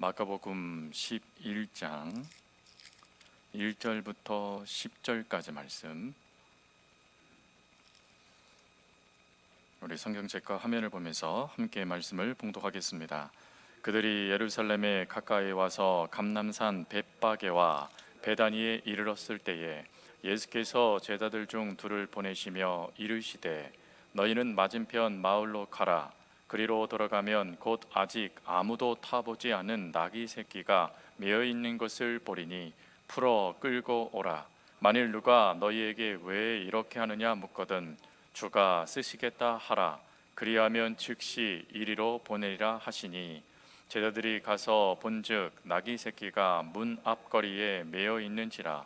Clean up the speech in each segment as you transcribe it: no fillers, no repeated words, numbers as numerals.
마가복음 11장 1절부터 10절까지 말씀, 우리 성경책과 화면을 보면서 함께 말씀을 봉독하겠습니다. 그들이 예루살렘에 가까이 와서 감람산 벳바게와 베다니에 이르렀을 때에 예수께서 제자들 중 둘을 보내시며 이르시되 너희는 맞은편 마을로 가라. 그리로 돌아가면 곧 아직 아무도 타보지 않은 나귀 새끼가 메어 있는 것을 보리니 풀어 끌고 오라. 만일 누가 너희에게 왜 이렇게 하느냐 묻거든 주가 쓰시겠다 하라. 그리하면 즉시 이리로 보내리라 하시니 제자들이 가서 본즉 나귀 새끼가 문 앞거리에 메어 있는지라.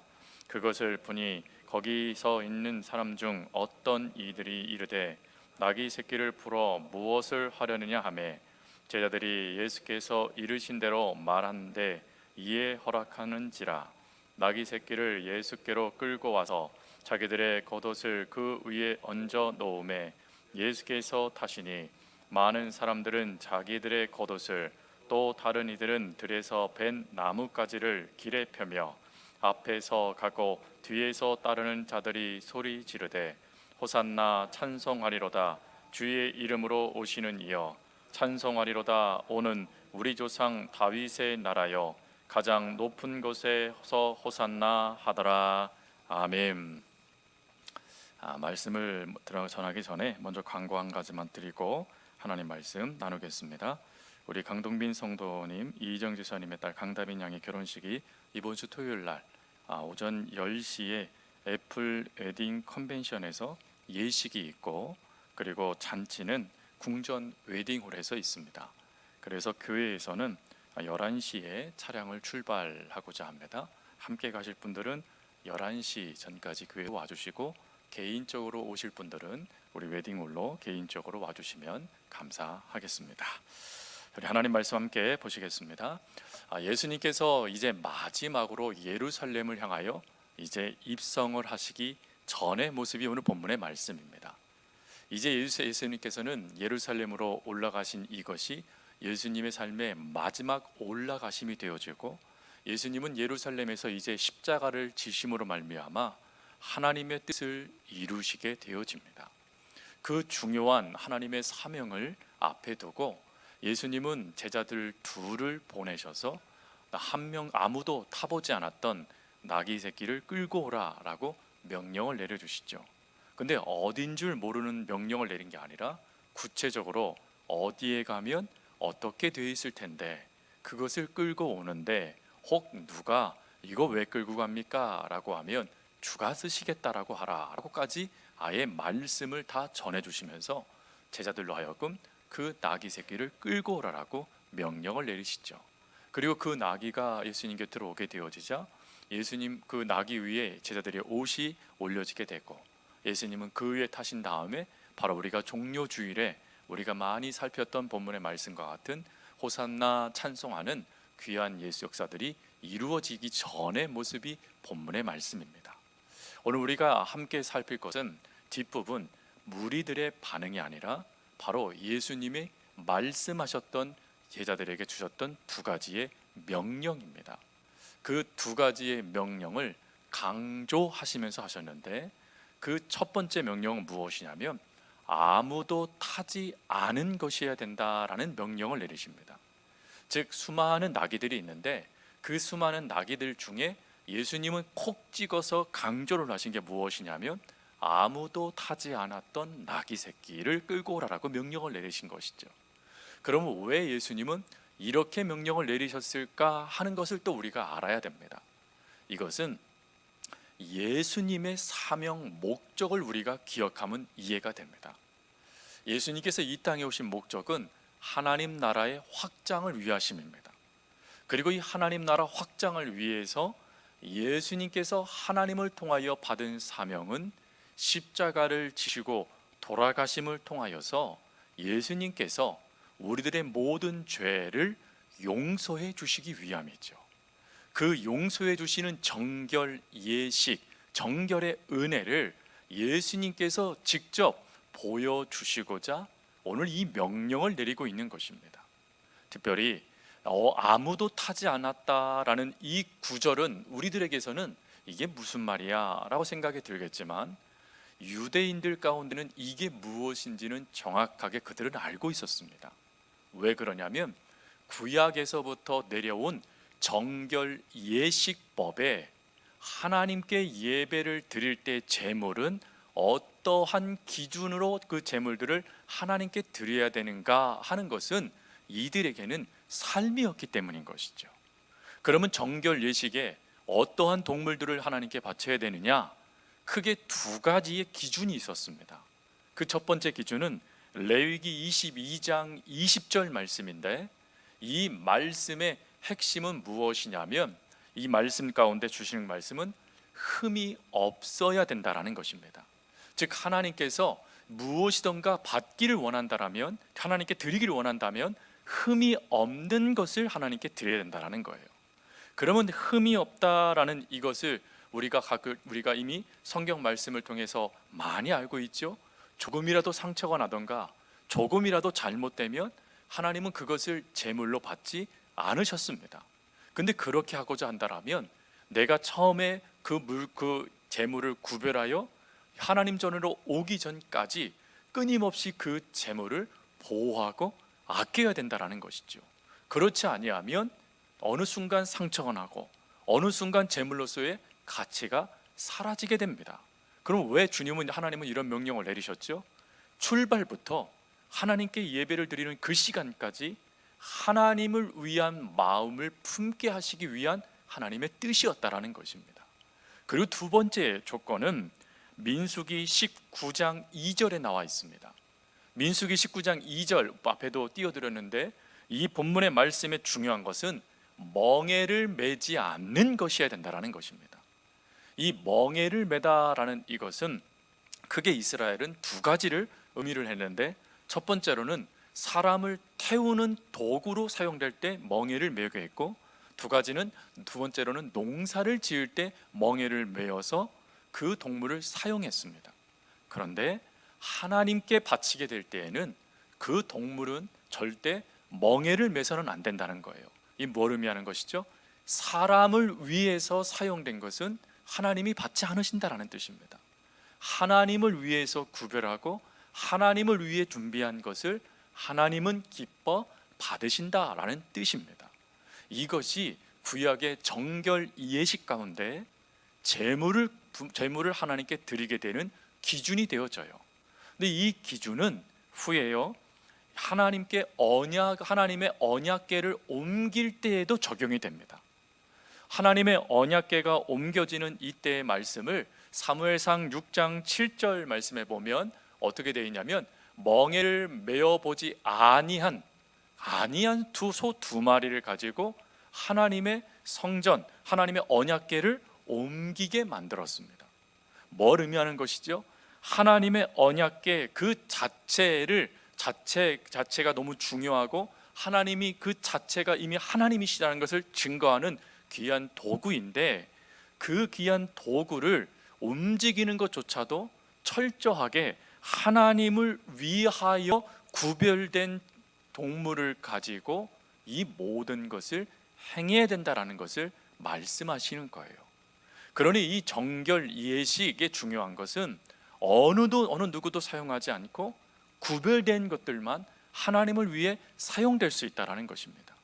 그것을 보니 거기 서 있는 사람 중 어떤 이들이 이르되 나귀 새끼를 풀어 무엇을 하려느냐 하매 제자들이 예수께서 이르신 대로 말한데 이에 허락하는지라. 나귀 새끼를 예수께로 끌고 와서 자기들의 겉옷을 그 위에 얹어 놓음에 예수께서 타시니 많은 사람들은 자기들의 겉옷을 또 다른 이들은 들에서 벤 나뭇가지를 길에 펴며 앞에서 가고 뒤에서 따르는 자들이 소리 지르되 호산나 찬송하리로다. 주의 이름으로 오시는 이여 찬송하리로다. 오는 우리 조상 다윗의 나라여 가장 높은 곳에서 호산나 하더라. 아멘. 말씀을 전하기 전에 먼저 광고 한 가지만 드리고 하나님 말씀 나누겠습니다. 우리 강동빈 성도님, 이희정 지사님의 딸 강다빈 양의 결혼식이 이번 주 토요일 날 오전 10시에 애플 웨딩 컨벤션에서 예식이 있고, 그리고 잔치는 궁전 웨딩홀에서 있습니다. 그래서 교회에서는 11시에 차량을 출발하고자 합니다. 함께 가실 분들은 11시 전까지 교회에 와주시고, 개인적으로 오실 분들은 우리 웨딩홀로 개인적으로 와주시면 감사하겠습니다. 우리 하나님 말씀 함께 보시겠습니다. 예수님께서 이제 마지막으로 예루살렘을 향하여 이제 입성을 하시기 전의 모습이 오늘 본문의 말씀입니다. 이제 예수님께서는 예루살렘으로 올라가신 이것이 예수님의 삶의 마지막 올라가심이 되어지고, 예수님은 예루살렘에서 이제 십자가를 지심으로 말미암아 하나님의 뜻을 이루시게 되어집니다. 그 중요한 하나님의 사명을 앞에 두고 예수님은 제자들 둘을 보내셔서 한 명 아무도 타보지 않았던 나귀 새끼를 끌고 오라라고 명령을 내려주시죠. 근데 어딘 줄 모르는 명령을 내린 게 아니라 구체적으로 어디에 가면 어떻게 되어 있을 텐데 그것을 끌고 오는데, 혹 누가 이거 왜 끌고 갑니까? 라고 하면 주가 쓰시겠다라고 하라 라고까지 아예 말씀을 다 전해주시면서 제자들로 하여금 그 나귀 새끼를 끌고 오라라고 명령을 내리시죠. 그리고 그 나귀가 예수님 곁으로 오게 되어지자 예수님 그 나귀 위에 제자들의 옷이 올려지게 되고, 예수님은 그 위에 타신 다음에 바로 우리가 종려 주일에 우리가 많이 살폈던 본문의 말씀과 같은 호산나 찬송하는 귀한 예수 역사들이 이루어지기 전의 모습이 본문의 말씀입니다. 오늘 우리가 함께 살필 것은 뒷부분 무리들의 반응이 아니라 바로 예수님이 말씀하셨던 제자들에게 주셨던 두 가지의 명령입니다. 그 두 가지의 명령을 강조하시면서 하셨는데, 그 첫 번째 명령은 무엇이냐면 아무도 타지 않은 것이어야 된다라는 명령을 내리십니다. 즉 수많은 나귀들이 있는데 그 수많은 나귀들 중에 예수님은 콕 찍어서 강조를 하신 게 무엇이냐면 아무도 타지 않았던 나귀 새끼를 끌고 오라라고 명령을 내리신 것이죠. 그러면 왜 예수님은 이렇게 명령을 내리셨을까 하는 것을 또 우리가 알아야 됩니다. 이것은 예수님의 사명 목적을 우리가 기억하면 이해가 됩니다. 예수님께서 이 땅에 오신 목적은 하나님 나라의 확장을 위하심입니다. 그리고 이 하나님 나라 확장을 위해서 예수님께서 하나님을 통하여 받은 사명은 십자가를 지시고 돌아가심을 통하여서 예수님께서 우리들의 모든 죄를 용서해 주시기 위함이죠. 그 용서해 주시는 정결 예식, 정결의 은혜를 예수님께서 직접 보여주시고자 오늘 이 명령을 내리고 있는 것입니다. 특별히 아무도 타지 않았다라는 이 구절은 우리들에게서는 이게 무슨 말이야 라고 생각이 들겠지만, 유대인들 가운데는 이게 무엇인지는 정확하게 그들은 알고 있었습니다. 왜 그러냐면 구약에서부터 내려온 정결 예식법에 하나님께 예배를 드릴 때 제물은 어떠한 기준으로 그 제물들을 하나님께 드려야 되는가 하는 것은 이들에게는 삶이었기 때문인 것이죠. 그러면 정결 예식에 어떠한 동물들을 하나님께 바쳐야 되느냐? 크게 두 가지의 기준이 있었습니다. 그 첫 번째 기준은 레위기 22장 20절 말씀인데, 이 말씀의 핵심은 무엇이냐면, 이 말씀 가운데 주시는 말씀은 흠이 없어야 된다라는 것입니다. 즉 하나님께서 무엇이던가 받기를 원한다라면, 하나님께 드리기를 원한다면 흠이 없는 것을 하나님께 드려야 된다라는 거예요. 그러면 흠이 없다라는 이것을 우리가 이미 성경 말씀을 통해서 많이 알고 있죠. 조금이라도 상처가 나던가 조금이라도 잘못되면 하나님은 그것을 제물로 받지 않으셨습니다. 근데 그렇게 하고자 한다면 내가 처음에 그 제물을 구별하여 하나님 전으로 오기 전까지 끊임없이 그 제물을 보호하고 아껴야 된다라는 것이죠. 그렇지 아니하면 어느 순간 상처가 나고 어느 순간 제물로서의 가치가 사라지게 됩니다. 그럼 왜 하나님은 이런 명령을 내리셨죠? 출발부터 하나님께 예배를 드리는 그 시간까지 하나님을 위한 마음을 품게 하시기 위한 하나님의 뜻이었다라는 것입니다. 그리고 두 번째 조건은 민수기 19장 2절에 나와 있습니다. 민수기 19장 2절 앞에도 띄워드렸는데, 이 본문의 말씀의 중요한 것은 멍에를 매지 않는 것이어야 된다라는 것입니다. 이 멍에를 매다라는 이것은 크게 이스라엘은 두 가지를 의미를 했는데, 첫 번째로는 사람을 태우는 도구로 사용될 때 멍에를 매게 했고, 두 번째로는 농사를 지을 때 멍에를 매어서 그 동물을 사용했습니다. 그런데 하나님께 바치게 될 때에는 그 동물은 절대 멍에를 매서는 안 된다는 거예요. 이 뭘 의미하는 것이죠? 사람을 위해서 사용된 것은 하나님이 받지 않으신다라는 뜻입니다. 하나님을 위해서 구별하고 하나님을 위해 준비한 것을 하나님은 기뻐 받으신다라는 뜻입니다. 이것이 구약의 정결 예식 가운데 제물을 하나님께 드리게 되는 기준이 되어져요. 근데 이 기준은 후에요 하나님의 언약궤를 옮길 때에도 적용이 됩니다. 하나님의 언약궤가 옮겨지는 이때의 말씀을 사무엘상 6장 7절 말씀에 보면 어떻게 되어 있냐면, 멍에를 메어보지 아니한 소 두 마리를 가지고 하나님의 성전, 하나님의 언약궤를 옮기게 만들었습니다. 뭘 의미하는 것이죠? 하나님의 언약궤 그 자체가 너무 중요하고 하나님이 그 자체가 이미 하나님이시라는 것을 증거하는 귀한 도구인데, 그 귀한 도구를 움직이는 것조차도 철저하게 하나님을 위하여 구별된 동물을 가지고 이 모든 것을 행해야 된다라는 것을 말씀하시는 거예요. 그러니 이 정결 예식의 중요한 것은 어느 누구도 사용하지 않고 구별된 것들만 하나님을 위해 사용될 수 있다라는 것입니다.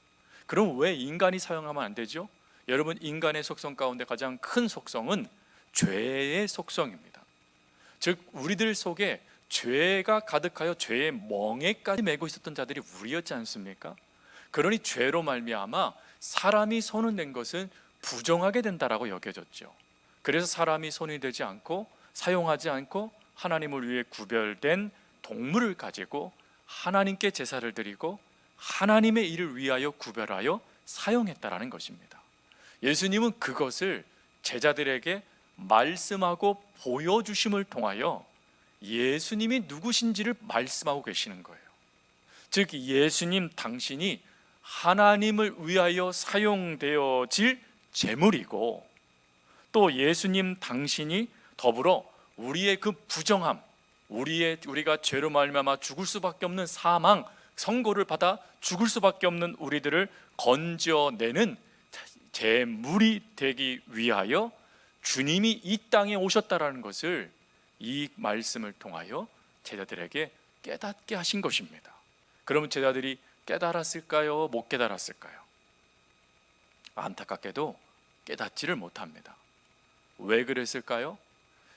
그럼 왜 인간이 사용하면 안 되죠? 여러분, 인간의 속성 가운데 가장 큰 속성은 죄의 속성입니다. 즉 우리들 속에 죄가 가득하여 죄의 멍에까지 메고 있었던 자들이 우리였지 않습니까? 그러니 죄로 말미암아 사람이 손을 낸 것은 부정하게 된다라고 여겨졌죠. 그래서 사람이 손이 되지 않고 사용하지 않고 하나님을 위해 구별된 동물을 가지고 하나님께 제사를 드리고 하나님의 일을 위하여 구별하여 사용했다라는 것입니다. 예수님은 그것을 제자들에게 말씀하고 보여주심을 통하여 예수님이 누구신지를 말씀하고 계시는 거예요. 즉 예수님 당신이 하나님을 위하여 사용되어질 제물이고, 또 예수님 당신이 더불어 우리의 그 부정함, 우리가 죄로 말미암아 죽을 수밖에 없는 사망, 선고를 받아 죽을 수밖에 없는 우리들을 건져내는 제물이 되기 위하여 주님이 이 땅에 오셨다라는 것을 이 말씀을 통하여 제자들에게 깨닫게 하신 것입니다. 그러면 제자들이 깨달았을까요? 못 깨달았을까요? 안타깝게도 깨닫지를 못합니다. 왜 그랬을까요?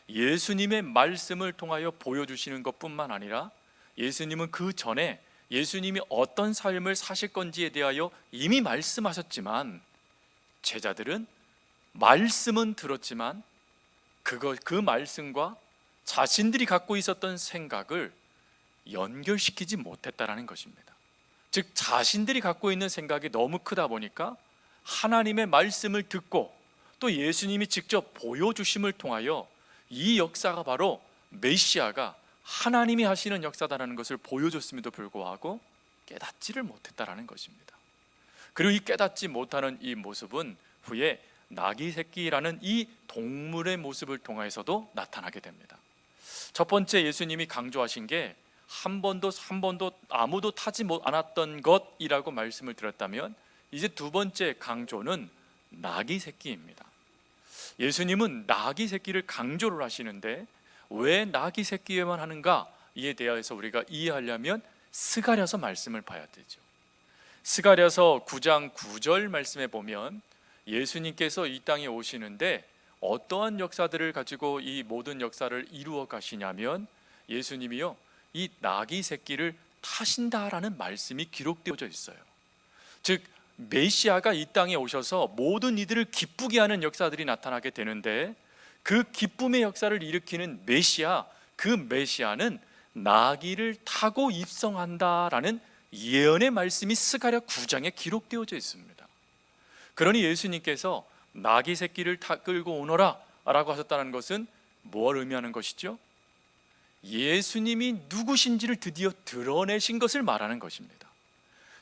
예수님의 말씀을 통하여 보여주시는 것뿐만 아니라 예수님은 그 전에 예수님이 어떤 삶을 사실 건지에 대하여 이미 말씀하셨지만 제자들은 말씀은 들었지만 그 말씀과 자신들이 갖고 있었던 생각을 연결시키지 못했다라는 것입니다. 즉 자신들이 갖고 있는 생각이 너무 크다 보니까 하나님의 말씀을 듣고 또 예수님이 직접 보여주심을 통하여 이 역사가 바로 메시아가 하나님이 하시는 역사다라는 것을 보여줬음에도 불구하고 깨닫지를 못했다라는 것입니다. 그리고 이 깨닫지 못하는 이 모습은 후에 나귀 새끼라는 이 동물의 모습을 통해서도 나타나게 됩니다. 첫 번째 예수님이 강조하신 게 한 번도 아무도 타지 않았던 것이라고 말씀을 드렸다면, 이제 두 번째 강조는 나귀 새끼입니다. 예수님은 나귀 새끼를 강조를 하시는데 왜 나귀 새끼에만 하는가? 이에 대해서 우리가 이해하려면 스가랴서 말씀을 봐야 되죠. 스가랴서 9장 9절 말씀에 보면 예수님께서 이 땅에 오시는데 어떠한 역사들을 가지고 이 모든 역사를 이루어 가시냐면 예수님이요, 이 나귀 새끼를 타신다라는 말씀이 기록되어져 있어요. 즉 메시아가 이 땅에 오셔서 모든 이들을 기쁘게 하는 역사들이 나타나게 되는데 그 기쁨의 역사를 일으키는 메시아, 그 메시아는 나귀를 타고 입성한다라는 예언의 말씀이 스가랴 9장에 기록되어져 있습니다. 그러니 예수님께서 나귀 새끼를 끌고 오너라 라고 하셨다는 것은 뭘 의미하는 것이죠? 예수님이 누구신지를 드디어 드러내신 것을 말하는 것입니다.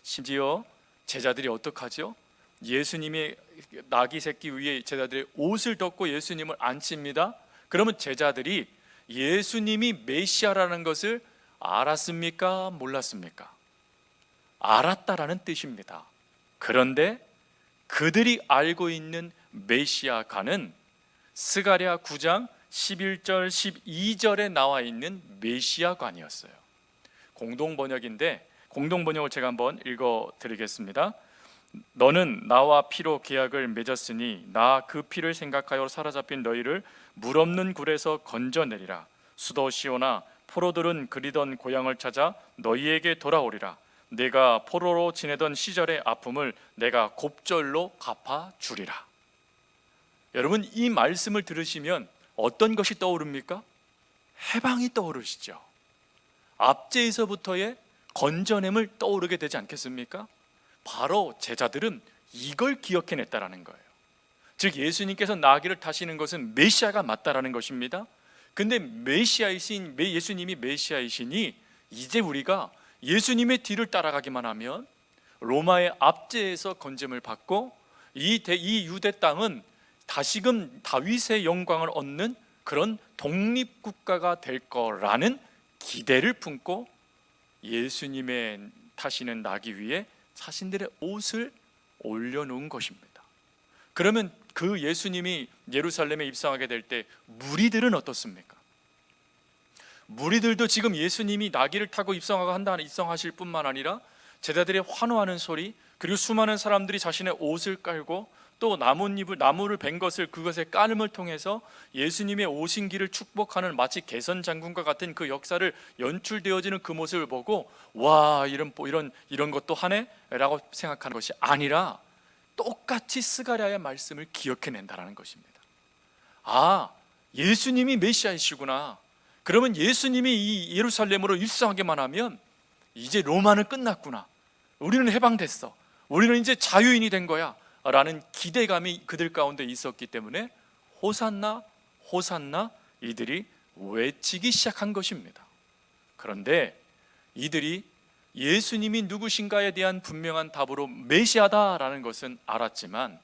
심지어 제자들이 어떡하죠? 예수님의 나귀 새끼 위에 제자들의 옷을 덮고 예수님을 앉힙니다. 그러면 제자들이 예수님이 메시아라는 것을 알았습니까? 몰랐습니까? 알았다라는 뜻입니다. 그런데 그들이 알고 있는 메시아가는 스가랴 9장 11절 12절에 나와 있는 메시아관이었어요. 공동번역인데 공동번역을 제가 한번 읽어드리겠습니다. 너는 나와 피로 계약을 맺었으니 나 그 피를 생각하여 사로잡힌 너희를 물 없는 굴에서 건져내리라. 수도 시온아, 포로들은 그리던 고향을 찾아 너희에게 돌아오리라. 내가 포로로 지내던 시절의 아픔을 내가 곱절로 갚아주리라. 여러분, 이 말씀을 들으시면 어떤 것이 떠오릅니까? 해방이 떠오르시죠. 압제에서부터의 건져냄을 떠오르게 되지 않겠습니까? 바로 제자들은 이걸 기억해냈다라는 거예요. 즉 예수님께서 나귀를 타시는 것은 메시아가 맞다라는 것입니다. 근데 예수님이 메시아이시니 이제 우리가 예수님의 뒤를 따라가기만 하면 로마의 압제에서 건짐을 받고 이 유대 땅은 다시금 다윗의 영광을 얻는 그런 독립국가가 될 거라는 기대를 품고 예수님의 타시는 나귀 위에 자신들의 옷을 올려놓은 것입니다. 그러면 그 예수님이 예루살렘에 입성하게 될 때 무리들은 어떻습니까? 무리들도 지금 예수님이 나귀를 타고 입성하실 뿐만 아니라 제자들의 환호하는 소리, 그리고 수많은 사람들이 자신의 옷을 깔고 또 나무를 벤 것을 그것의 까름을 통해서 예수님의 오신 길을 축복하는 마치 개선 장군과 같은 그 역사를 연출되어지는 그 모습을 보고 와, 이런 것도 하네? 라고 생각하는 것이 아니라 똑같이 스가랴의 말씀을 기억해낸다는 것입니다. 아, 예수님이 메시아이시구나. 그러면 예수님이 이 예루살렘으로 입성하기만 하면 이제 로마는 끝났구나. 우리는 해방됐어. 우리는 이제 자유인이 된 거야 라는 기대감이 그들 가운데 있었기 때문에 호산나 호산나 이들이 외치기 시작한 것입니다. 그런데 이들이 예수님이 누구신가에 대한 분명한 답으로 메시아다라는 것은 알았지만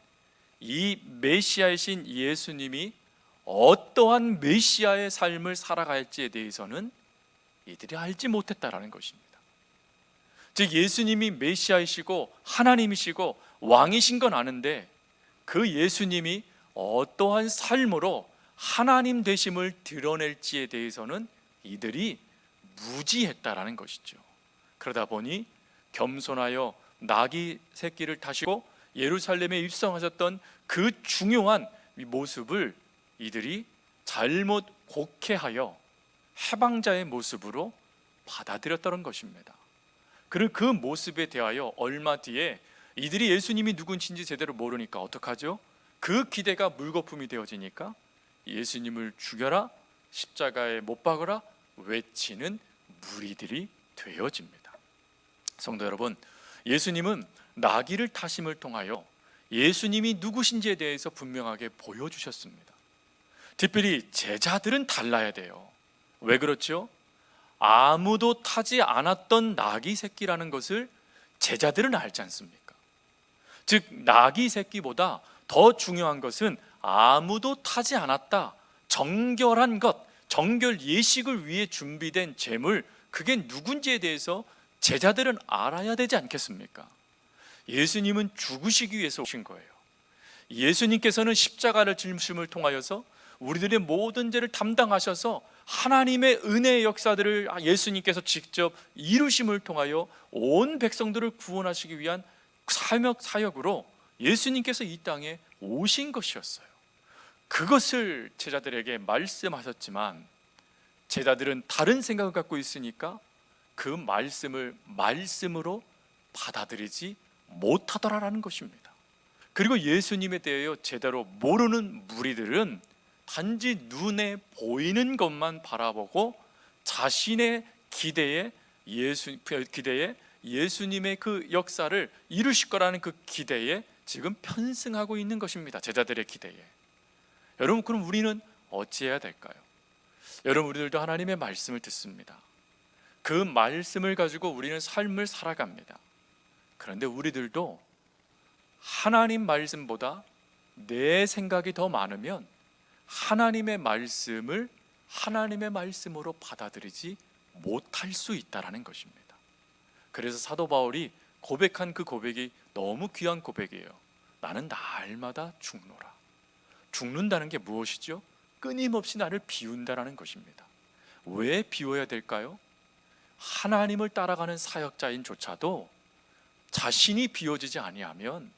이 메시아이신 예수님이 어떠한 메시아의 삶을 살아갈지에 대해서는 이들이 알지 못했다라는 것입니다. 즉 예수님이 메시아이시고 하나님이시고 왕이신 건 아는데 그 예수님이 어떠한 삶으로 하나님 되심을 드러낼지에 대해서는 이들이 무지했다라는 것이죠. 그러다 보니 겸손하여 나귀 새끼를 타시고 예루살렘에 입성하셨던 그 중요한 모습을 이들이 잘못 곡해하여 해방자의 모습으로 받아들였다는 것입니다. 그리고 그 모습에 대하여 얼마 뒤에 이들이 예수님이 누군지 제대로 모르니까 어떡하죠? 그 기대가 물거품이 되어지니까 예수님을 죽여라, 십자가에 못 박으라 외치는 무리들이 되어집니다. 성도 여러분, 예수님은 나귀를 타심을 통하여 예수님이 누구신지에 대해서 분명하게 보여주셨습니다. 특별히 제자들은 달라야 돼요. 왜 그렇죠? 아무도 타지 않았던 나귀 새끼라는 것을 제자들은 알지 않습니까? 즉 나귀 새끼보다 더 중요한 것은 아무도 타지 않았다, 정결한 것, 정결 예식을 위해 준비된 제물, 그게 누군지에 대해서 제자들은 알아야 되지 않겠습니까? 예수님은 죽으시기 위해서 오신 거예요. 예수님께서는 십자가를 짊을 통하여서 우리들의 모든 죄를 담당하셔서 하나님의 은혜의 역사들을 예수님께서 직접 이루심을 통하여 온 백성들을 구원하시기 위한 사역으로 예수님께서 이 땅에 오신 것이었어요. 그것을 제자들에게 말씀하셨지만 제자들은 다른 생각을 갖고 있으니까 그 말씀을 말씀으로 받아들이지 못하더라라는 것입니다. 그리고 예수님에 대하여 제대로 모르는 무리들은 단지 눈에 보이는 것만 바라보고 자신의 기대에 예수님의 그 역사를 이루실 거라는 그 기대에 지금 편승하고 있는 것입니다. 제자들의 기대에. 여러분, 그럼 우리는 어찌해야 될까요? 여러분, 우리들도 하나님의 말씀을 듣습니다. 그 말씀을 가지고 우리는 삶을 살아갑니다. 그런데 우리들도 하나님 말씀보다 내 생각이 더 많으면 하나님의 말씀을 하나님의 말씀으로 받아들이지 못할 수 있다는 것입니다. 그래서 사도 바울이 고백한 그 고백이 너무 귀한 고백이에요. 나는 날마다 죽노라. 죽는다는 게 무엇이죠? 끊임없이 나를 비운다라는 것입니다. 왜 비워야 될까요? 하나님을 따라가는 사역자인 조차도 자신이 비워지지 아니하면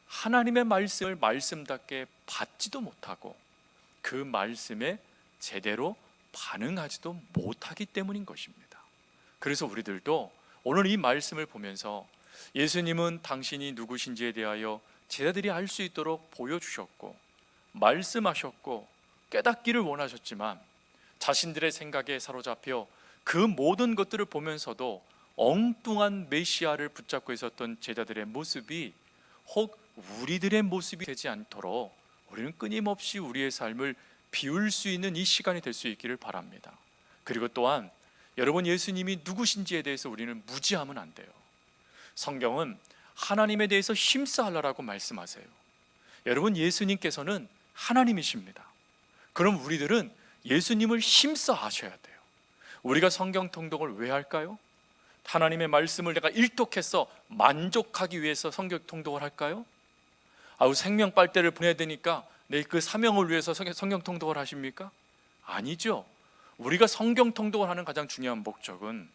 하나님의 말씀을 말씀답게 받지도 못하고 그 말씀에 제대로 반응하지도 못하기 때문인 것입니다. 그래서 우리들도 오늘 이 말씀을 보면서 예수님은 당신이 누구신지에 대하여 제자들이 알 수 있도록 보여주셨고 말씀하셨고 깨닫기를 원하셨지만 자신들의 생각에 사로잡혀 그 모든 것들을 보면서도 엉뚱한 메시아를 붙잡고 있었던 제자들의 모습이 혹 우리들의 모습이 되지 않도록 우리는 끊임없이 우리의 삶을 비울 수 있는 이 시간이 될 수 있기를 바랍니다. 그리고 또한 여러분, 예수님이 누구신지에 대해서 우리는 무지하면 안 돼요. 성경은 하나님에 대해서 힘쓰하라고 말씀하세요. 여러분, 예수님께서는 하나님이십니다. 그럼 우리들은 예수님을 힘써하셔야 돼요. 우리가 성경 통독을 왜 할까요? 하나님의 말씀을 내가 일독해서 만족하기 위해서 성경 통독을 할까요? 생명 빨대를 보내야 되니까 내일 그 사명을 위해서 성경 통독을 하십니까? 아니죠. 우리가 성경 통독을 하는 가장 중요한 목적은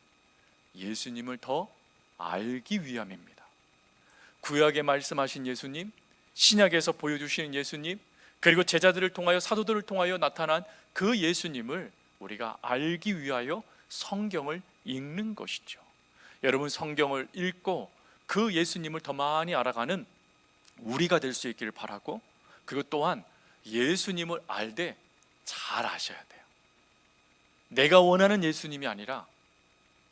예수님을 더 알기 위함입니다. 구약에 말씀하신 예수님, 신약에서 보여주시는 예수님, 그리고 제자들을 통하여 사도들을 통하여 나타난 그 예수님을 우리가 알기 위하여 성경을 읽는 것이죠. 여러분, 성경을 읽고 그 예수님을 더 많이 알아가는 우리가 될 수 있기를 바라고, 그리고 또한 예수님을 알되 잘 아셔야 돼요. 내가 원하는 예수님이 아니라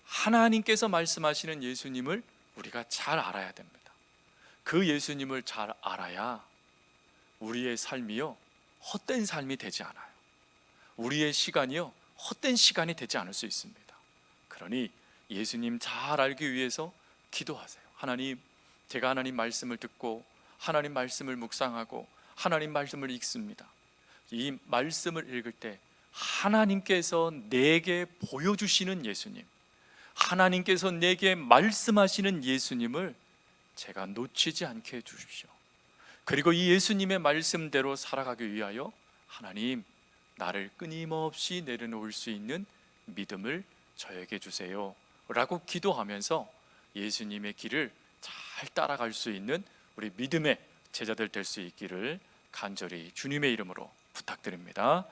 하나님께서 말씀하시는 예수님을 우리가 잘 알아야 됩니다. 그 예수님을 잘 알아야 우리의 삶이요 헛된 삶이 되지 않아요. 우리의 시간이요 헛된 시간이 되지 않을 수 있습니다. 그러니 예수님 잘 알기 위해서 기도하세요. 하나님, 제가 하나님 말씀을 듣고 하나님 말씀을 묵상하고 하나님 말씀을 읽습니다. 이 말씀을 읽을 때 하나님께서 내게 보여주시는 예수님, 하나님께서 내게 말씀하시는 예수님을 제가 놓치지 않게 해주십시오. 그리고 이 예수님의 말씀대로 살아가기 위하여 하나님, 나를 끊임없이 내려놓을 수 있는 믿음을 저에게 주세요 라고 기도하면서 예수님의 길을 잘 따라갈 수 있는 우리 믿음의 제자들 될 수 있기를 간절히 주님의 이름으로 부탁드립니다.